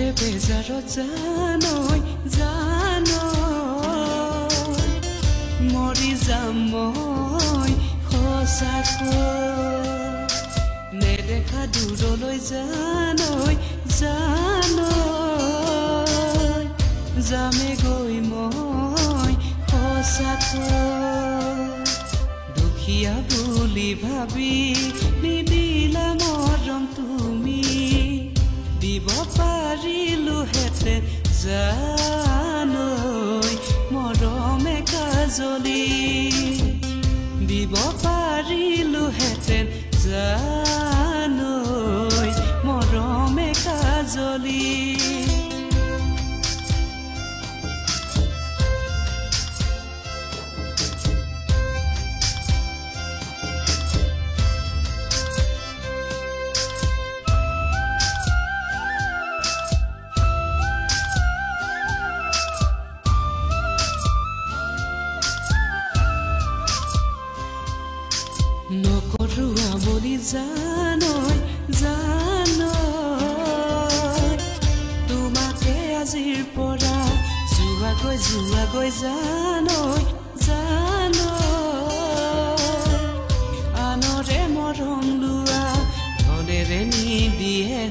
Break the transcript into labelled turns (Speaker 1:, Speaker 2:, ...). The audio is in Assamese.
Speaker 1: মৰে বেজাৰত জানৈ জানৈ মৰি যাম মই সঁচাকৈ নেদেখা দূৰলৈ জানৈ জানৈ যামে গৈ মই সঁচাকৈ দুখীয়া বুলি ভাবি নিদিলা মৰম তুমি দিব পাৰিলোহেঁতেন জানৈ মৰমে কাজলি দিব পাৰিলোহেঁতেন জানৈ মৰমে কাজলি নকৰোৱা বুলি জানৈ জানৈ তোমাকে আজিৰ পৰা যোৱাগৈ জানৈ জানৈ আনৰে মৰম লোৱা ধনেৰে নিদিয়ে